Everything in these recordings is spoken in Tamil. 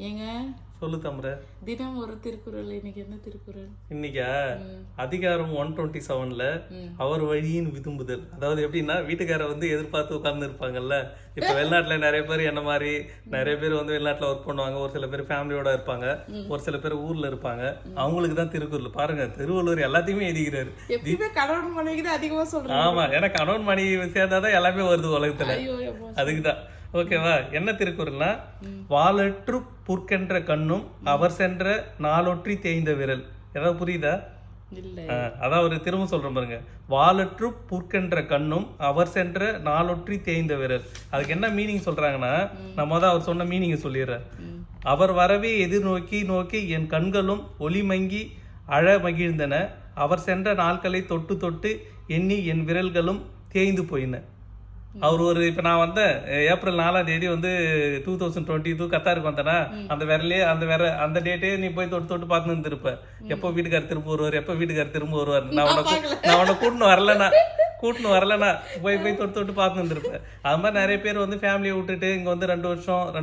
ஏங்க சொல்லு தம்புற. தினம் ஒரு திருக்குறள். இன்னைக்கு என்ன திருக்குறள்? இன்னைக்கா அதிகாரம் 127ல அவர் வழியின் விதும்புதல். அதாவது எப்படின்னா, வீட்டுக்கார வந்து எதிர்பார்த்து உட்கார்ந்து இருப்பாங்கல்ல. இப்ப வெளிநாட்டுல நிறைய பேர் என்ன மாதிரி நிறைய பேர் வந்து வெளிநாட்டுல ஒர்க் பண்ணுவாங்க. ஒரு சில பேர் ஃபேமிலியோட இருப்பாங்க, ஒரு சில பேர் ஊர்ல இருப்பாங்க. அவங்களுக்கு தான் திருக்குறள். பாருங்க, திருவள்ளுவர் எல்லாத்தையுமே எழுதிக்கிறாரு. எப்பவுமே கணவன் மனைவி தான் அதிகமா சொல்றாங்க. ஆமா, ஏன்னா கணவன் மனைவி சேர்ந்தாதான் எல்லாமே வருது உலகத்துல. அதுக்குதான். ஓகேவா? என்ன திருக்குறள்னா, வாளற்று புற்கென்ற கண்ணும் அவர் சென்ற நாளொற்றி தேய்ந்த விரல். ஏதாவது புரியுதா? அதான் ஒரு திரும்ப சொல்றேன் பாருங்க. வாளற்று புற்கென்ற கண்ணும் அவர் சென்ற நாளொற்றி தேய்ந்த விரல். அதுக்கு என்ன மீனிங் சொல்றாங்கன்னா, நம்ம தான் அவர் சொன்ன மீனிங் சொல்லிடுறேன். அவர் வரவே எதிர்நோக்கி நோக்கி என் கண்களும் ஒளிமங்கி அழ மகிழ்ந்தன. அவர் சென்ற நாட்களை தொட்டு தொட்டு எண்ணி என் விரல்களும் தேய்ந்து போயின. அவர் ஒரு இப்ப நான் வந்தேன் ஏப்ரல் 4ஆம் தேதி வந்து 2022 கத்தாருக்கு வந்தேன்னா, அந்த டேட்டே நீ போய் தொட்டு தொட்டு பார்த்து இருந்திருப்ப. எப்போ வீட்டுக்காரர் திரும்ப வருவார். நான் உன்னை கூட்டின்னு வரலனா போய் தொட்டு தொட்டு பார்த்து இருந்திருப்பேன். அது மாதிரி நிறைய பேர் வந்து ஃபேமிலியை விட்டுட்டு இங்க வந்து 2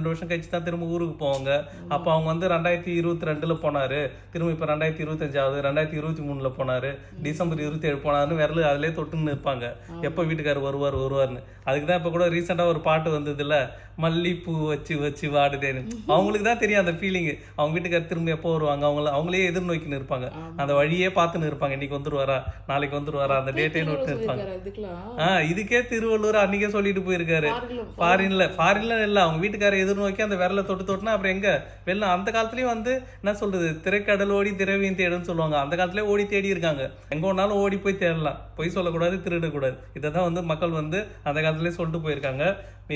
வருஷம் கழிச்சு தான் திரும்ப ஊருக்கு போவாங்க. அப்போ அவங்க வந்து 2022 போனாரு, திரும்ப இப்ப 2025 ஆகுது, 2023 போனாரு, டிசம்பர் 27 போனாருன்னு விரல் அதிலே தொட்டுன்னு இருப்பாங்க. எப்போ வீட்டுக்காரர் வருவார்னு. அதுக்குதான் இப்ப கூட ரீசெண்டா ஒரு பாட்டு வந்தது இல்ல, மல்லிப்பூ வச்சு வாடுதேன்னு. அவங்களுக்கு தான் தெரியும் அந்த ஃபீலிங். அவங்க வீட்டுக்காரர் திரும்ப எப்போ வருவாங்க, அவங்களே எதிர்நோக்கின்னு இருப்பாங்க. அந்த வழியே பார்த்துன்னு இருப்பாங்க. இன்னைக்கு வந்துருவாரா, நாளைக்கு வந்துருவாரா, அந்த டேட்டே நோட்டு இருப்பாங்க. இதுக்கே திருவள்ளுவர் அன்னைக்கே சொல்லிட்டு போயிருக்காரு. ஃபாரின்ல இல்ல, அவங்க வீட்டுக்காரர் எதிர்நோக்கி அந்த விரல தொட்டுனா அப்புறம் எங்க வெளில. அந்த காலத்துலயும் வந்து என்ன சொல்றது, திரைக்கடல் ஓடி திரவியம் தேடுன்னு சொல்லுவாங்க. அந்த காலத்திலேயே ஓடி தேடி இருக்காங்க. எங்க ஒன்னாலும் ஓடி போய் தேடலாம். பொய் சொல்லக்கூடாது, திருடக்கூடாது. இதான் வந்து மக்கள் வந்து அந்த காலத்திலேயே சொல்லிட்டு போயிருக்காங்க.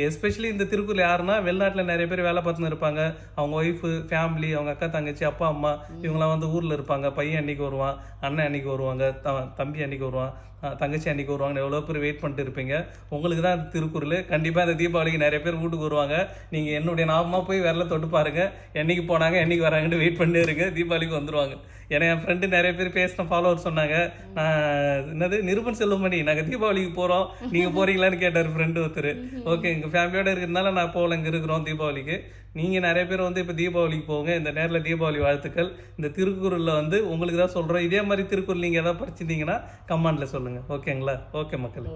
எஸ்பெஷலி இந்த திருக்குறள் யாருன்னா, வெளிநாட்டுல நிறைய பேர் வேலை பார்த்துன்னு இருப்பாங்க. அவங்க ஒய்ஃபு, ஃபேமிலி, அவங்க அக்கா தங்கச்சி, அப்பா அம்மா, இவங்களாம் வந்து ஊர்ல இருப்பாங்க. பையன் அன்னைக்கு வருவான், அண்ணன் அன்னைக்கு வருவாங்க, தம்பி அன்னைக்கு வருவான், தங்கச்சி அன்னைக்கு வருவாங்க. எவ்வளோ பேர் வெயிட் பண்ணிட்டு இருப்பீங்க. உங்களுக்கு தான் திருக்குறள். கண்டிப்பாக இந்த தீபாவளிக்கு நிறைய பேர் வீட்டுக்கு வருவாங்க. நீங்கள் என்னுடைய ஞாபகமாக போய் விரல தொட்டு பாருங்க. என்னைக்கு போனாங்க, என்னைக்கு வராங்கன்னு வெயிட் பண்ணி இருங்க. தீபாவளிக்கு வந்துருவாங்க. ஏன்னா என் ஃப்ரெண்டு நிறைய பேர் பேசின ஃபாலோவர் சொன்னாங்க, என்னது நிருபன் செல்வமணி, நாங்கள் தீபாவளிக்கு போகிறோம், நீங்கள் போகிறீங்களான்னு கேட்டார் ஃப்ரெண்டு ஒருத்தர். ஓகே, எங்கள் ஃபேமிலியோடு இருக்கிறதுனால நான் போகல, இங்கே இருக்கிறோம் தீபாவளிக்கு. நீங்கள் நிறைய பேர் வந்து இப்போ தீபாவளிக்கு போங்க. இந்த நேரில் தீபாவளி வாழ்த்துக்கள். இந்த திருக்குறளில் வந்து உங்களுக்கு தான் சொல்கிறோம். இதே மாதிரி திருக்குறள் நீங்கள் எதாவது படிச்சிருந்தீங்கன்னா கமெண்ட்டில் சொல்லுங்கள். ஓகேங்களா? ஓகே மக்கள்.